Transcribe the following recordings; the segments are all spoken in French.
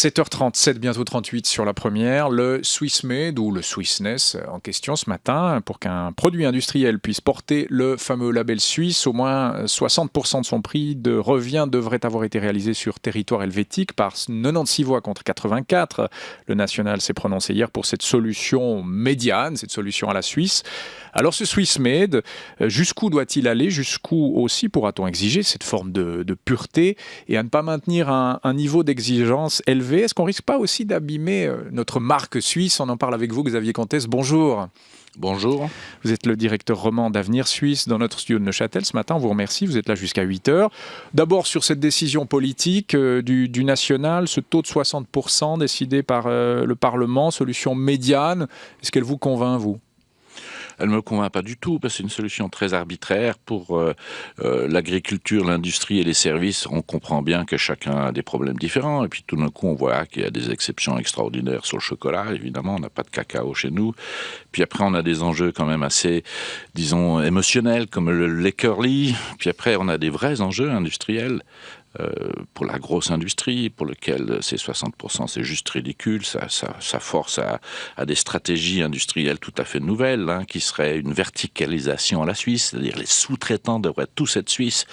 7h37, bientôt 38 sur la première. Le Swissmade ou le Swissness en question ce matin. Pour qu'un produit industriel puisse porter le fameux label suisse, au moins 60% de son prix de revient devrait avoir été réalisé sur territoire helvétique par 96 voix contre 84. Le national s'est prononcé hier pour cette solution médiane, cette solution à la Suisse. Alors ce Swissmade, jusqu'où doit-il aller? Jusqu'où aussi pourra-t-on exiger cette forme de pureté et à ne pas maintenir un niveau d'exigence élevé? Est-ce qu'on risque pas aussi d'abîmer notre marque suisse? On en parle avec vous, Xavier Comtesse. Bonjour. Bonjour. Vous êtes le directeur roman d'Avenir Suisse dans notre studio de Neuchâtel ce matin. On vous remercie, vous êtes là jusqu'à 8h. D'abord sur cette décision politique du national, ce taux de 60% décidé par le Parlement, solution médiane, est-ce qu'elle vous convainc, vous? Elle ne me convainc pas du tout, parce que c'est une solution très arbitraire pour l'agriculture, l'industrie et les services. On comprend bien que chacun a des problèmes différents, et puis tout d'un coup, on voit qu'il y a des exceptions extraordinaires sur le chocolat. Évidemment, on n'a pas de cacao chez nous. Puis après, on a des enjeux quand même assez, disons, émotionnels, comme le lait curly. Puis après, on a des vrais enjeux industriels. Pour la grosse industrie, pour lequel ces 60%, c'est juste ridicule. Ça force à des stratégies industrielles tout à fait nouvelles, qui seraient une verticalisation à la Suisse, c'est-à-dire les sous-traitants devraient tous être suisses.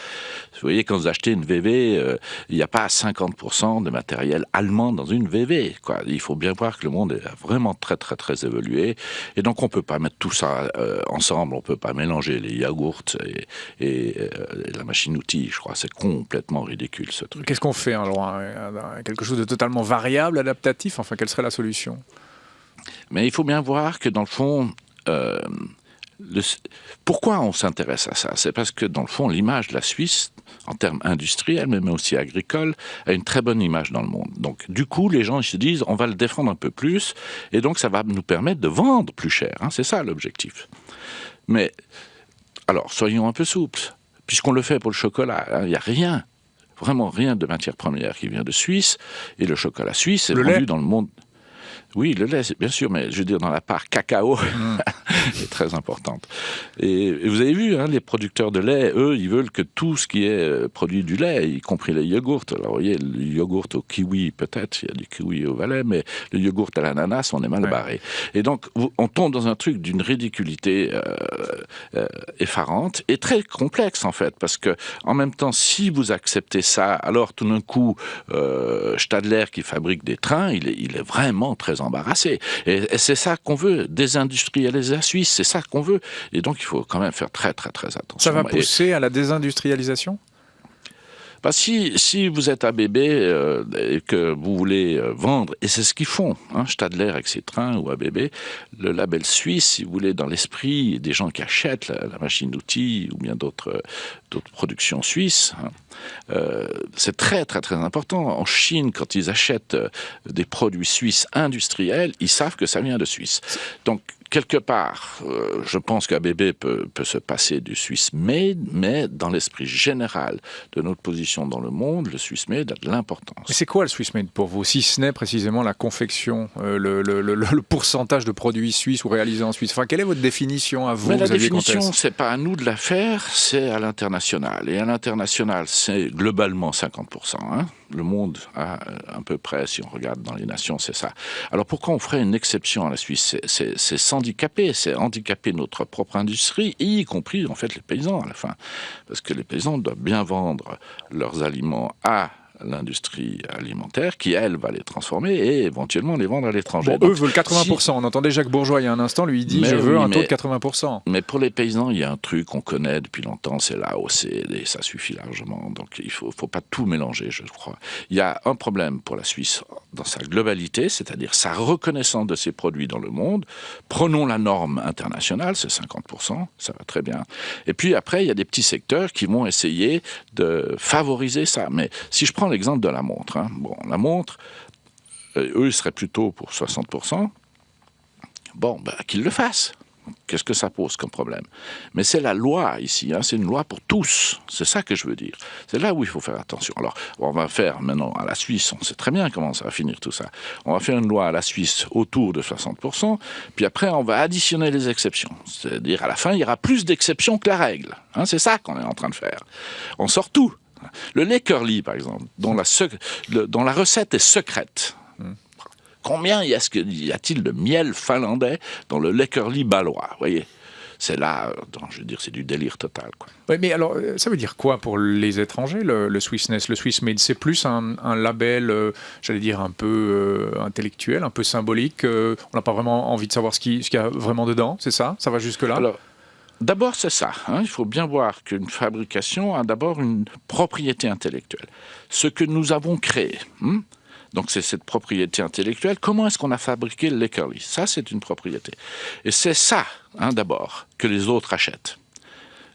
Vous voyez, quand vous achetez une VV, il n'y a pas 50% de matériel allemand dans une VV, quoi. Il faut bien voir que le monde est vraiment très, très, très évolué. Et donc, on ne peut pas mettre tout ça ensemble. On ne peut pas mélanger les yaourts et la machine-outil. Je crois que c'est complètement ridicule. Qu'est-ce qu'on fait alors? Quelque chose de totalement variable, adaptatif? Enfin, quelle serait la solution? Mais il faut bien voir que dans le fond, pourquoi on s'intéresse à ça? C'est parce que dans le fond, l'image de la Suisse, en termes industriels, mais aussi agricoles, a une très bonne image dans le monde. Donc, du coup, les gens ils se disent, on va le défendre un peu plus, et donc ça va nous permettre de vendre plus cher. C'est ça l'objectif. Mais, alors, soyons un peu souples. Puisqu'on le fait pour le chocolat, il n'y a rien. Vraiment rien de matière première qui vient de Suisse, et le chocolat suisse est vendu dans le monde. Oui, le lait, c'est bien sûr, mais je veux dire, dans la part cacao, est très importante. Et vous avez vu, les producteurs de lait, eux, ils veulent que tout ce qui est produit du lait, y compris les yogourts. Alors, vous voyez, le yogourt au kiwi, peut-être, il y a du kiwi au Valais, mais le yogourt à l'ananas, on est mal barré. Et donc, on tombe dans un truc d'une ridiculité effarante et très complexe, en fait, parce que, en même temps, si vous acceptez ça, alors tout d'un coup, Stadler, qui fabrique des trains, il est vraiment très embarrassé. Et c'est ça qu'on veut, désindustrialiser la Suisse, c'est ça qu'on veut. Et donc, il faut quand même faire très, très, très attention. Ça va pousser à la désindustrialisation? Si vous êtes ABB et que vous voulez vendre, et c'est ce qu'ils font, Stadler avec ses trains ou ABB, le label suisse, si vous voulez, dans l'esprit des gens qui achètent la machine d'outils ou bien d'autres productions suisses, c'est très très très important. En Chine, quand ils achètent des produits suisses industriels, ils savent que ça vient de Suisse. Donc, quelque part, je pense qu'ABB peut se passer du Swiss Made, mais dans l'esprit général de notre position dans le monde, le Swiss Made a de l'importance. Et c'est quoi le Swiss Made pour vous, si ce n'est précisément la confection, le pourcentage de produits suisses ou réalisés en Suisse? Enfin, quelle est votre définition à vous? Mais la définition, c'est pas à nous de la faire, c'est à l'international. Et à l'international, c'est globalement 50%. Le monde a à peu près, si on regarde dans les nations, c'est ça. Alors pourquoi on ferait une exception à la Suisse? C'est c'est handicaper notre propre industrie, y compris en fait les paysans à la fin. Parce que les paysans doivent bien vendre leurs aliments à l'industrie alimentaire qui, elle, va les transformer et éventuellement les vendre à l'étranger. Bon, eux veulent 80%. On entendait Jacques Bourgeois il y a un instant, lui il dit « je veux un taux de 80%. » Mais pour les paysans, il y a un truc qu'on connaît depuis longtemps, c'est l'AOC, et ça suffit largement. Donc il faut pas tout mélanger, je crois. Il y a un problème pour la Suisse dans sa globalité, c'est-à-dire sa reconnaissance de ses produits dans le monde. Prenons la norme internationale, c'est 50%, ça va très bien. Et puis après, il y a des petits secteurs qui vont essayer de favoriser ça. Mais si je prends l'exemple de la montre, la montre, eux, ils seraient plutôt pour 60%. Qu'ils le fassent. Qu'est-ce que ça pose comme problème? Mais c'est la loi ici, c'est une loi pour tous. C'est ça que je veux dire. C'est là où il faut faire attention. Alors, on va faire maintenant à la Suisse, on sait très bien comment ça va finir tout ça. On va faire une loi à la Suisse autour de 60%, puis après, on va additionner les exceptions. C'est-à-dire, à la fin, il y aura plus d'exceptions que la règle. C'est ça qu'on est en train de faire. On sort tout. Le lait curly, par exemple, dont la recette est secrète. Combien y a-t-il de miel finlandais dans le Leckerli balois, vous voyez? C'est là, je veux dire, c'est du délire total, quoi. Ouais, mais alors, ça veut dire quoi pour les étrangers, le Swissness, le Swiss Made? C'est plus un label, j'allais dire, un peu intellectuel, un peu symbolique. On n'a pas vraiment envie de savoir ce qu'il y a vraiment dedans, c'est ça? Ça va jusque-là? Alors, d'abord, c'est ça. Il faut bien voir qu'une fabrication a d'abord une propriété intellectuelle. Ce que nous avons créé, donc c'est cette propriété intellectuelle. Comment est-ce qu'on a fabriqué le Leckerli? Ça, c'est une propriété. Et c'est ça, d'abord, que les autres achètent.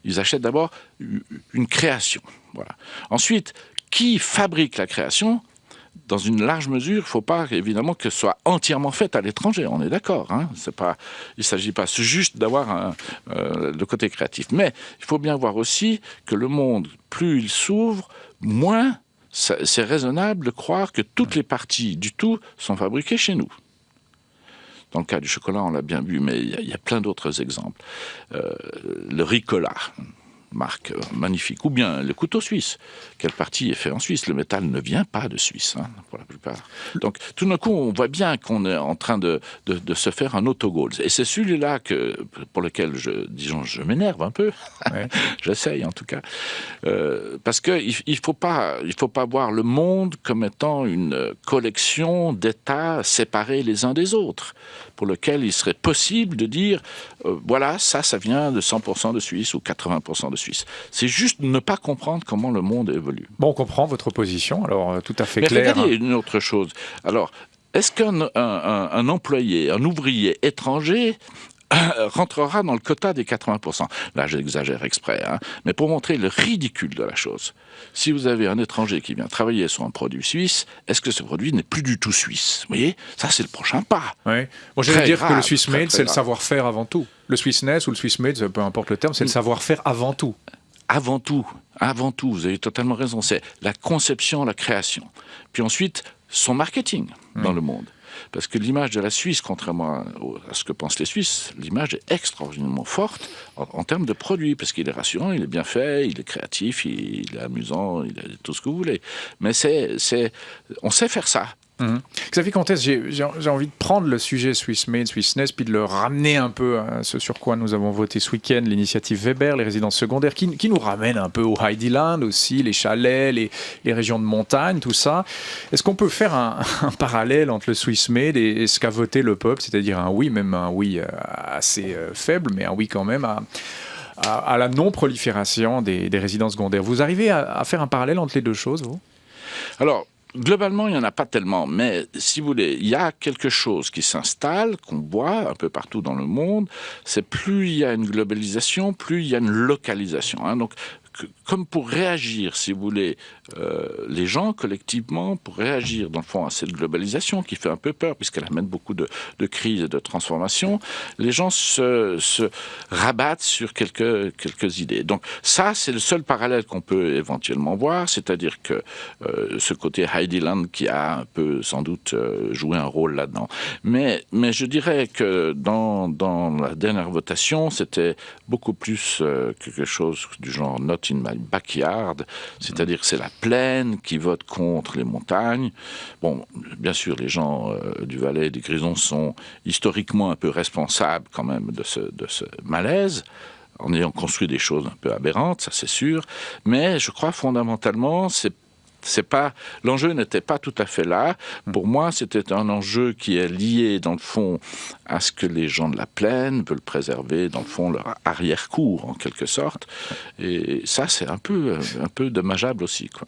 Ils achètent d'abord une création. Voilà. Ensuite, qui fabrique la création? Dans une large mesure, il ne faut pas évidemment que ce soit entièrement fait à l'étranger, on est d'accord. Il ne s'agit pas juste d'avoir le côté créatif. Mais il faut bien voir aussi que le monde, plus il s'ouvre, moins c'est raisonnable de croire que toutes les parties du tout sont fabriquées chez nous. Dans le cas du chocolat, on l'a bien vu, mais il y a plein d'autres exemples. Le Ricola, marque magnifique, ou bien le couteau suisse. Quelle partie est fait en Suisse? Le métal ne vient pas de Suisse, pour la plupart. Donc, tout d'un coup, on voit bien qu'on est en train de se faire un autogol. Et c'est celui-là pour lequel je m'énerve un peu. Ouais. J'essaye, en tout cas. Parce qu'il faut pas voir le monde comme étant une collection d'États séparés les uns des autres, pour lequel il serait possible de dire, voilà, ça vient de 100% de Suisse ou 80% de Suisse. C'est juste ne pas comprendre comment le monde évolue. Bon, on comprend votre position, alors tout à fait Mais clair. Regardez une autre chose. Alors, est-ce qu'un employé, un ouvrier étranger rentrera dans le quota des 80%? Là, j'exagère exprès, mais pour montrer le ridicule de la chose. Si vous avez un étranger qui vient travailler sur un produit suisse, est-ce que ce produit n'est plus du tout suisse? Vous voyez, ça c'est le prochain pas. Oui. Bon, j'allais dire que le Swiss Made, c'est le savoir-faire avant tout. Le Swissness ou le Swiss Made, peu importe le terme, c'est le savoir-faire avant tout. Avant tout, vous avez totalement raison. C'est la conception, la création. Puis ensuite, son marketing dans le monde. Parce que l'image de la Suisse, contrairement à ce que pensent les Suisses, l'image est extraordinairement forte en termes de produit, parce qu'il est rassurant, il est bien fait, il est créatif, il est amusant, il est tout ce que vous voulez. Mais on sait faire ça. Xavier Comtesse, j'ai envie de prendre le sujet Swiss Made, Swissness, puis de le ramener un peu à ce sur quoi nous avons voté ce week-end, l'initiative Weber, les résidences secondaires, qui nous ramène un peu au Heideland aussi, les chalets, les régions de montagne, tout ça. Est-ce qu'on peut faire un parallèle entre le Swiss Made et ce qu'a voté le peuple, c'est-à-dire un oui, même un oui assez faible, mais un oui quand même à la non-prolifération des résidences secondaires? Vous arrivez à faire un parallèle entre les deux choses, vous? Alors, globalement, il n'y en a pas tellement, mais si vous voulez, il y a quelque chose qui s'installe, qu'on voit un peu partout dans le monde, c'est plus il y a une globalisation, plus il y a une localisation. Donc, comme pour réagir, si vous voulez, les gens collectivement, pour réagir dans le fond à cette globalisation qui fait un peu peur puisqu'elle amène beaucoup de crises et de transformations, les gens se rabattent sur quelques idées. Donc ça, c'est le seul parallèle qu'on peut éventuellement voir, c'est-à-dire que ce côté Heideland qui a un peu sans doute joué un rôle là-dedans. Mais je dirais que dans la dernière votation, c'était beaucoup plus quelque chose du genre not in my backyard, c'est-à-dire que c'est la plaine qui vote contre les montagnes. Bon, bien sûr, les gens du Valais des Grisons sont historiquement un peu responsables quand même de ce malaise, en ayant construit des choses un peu aberrantes, ça c'est sûr, mais je crois fondamentalement, l'enjeu n'était pas tout à fait là. Pour moi, c'était un enjeu qui est lié, dans le fond, à ce que les gens de la plaine veulent préserver, dans le fond, leur arrière-cour, en quelque sorte. Et ça, c'est un peu dommageable aussi, quoi.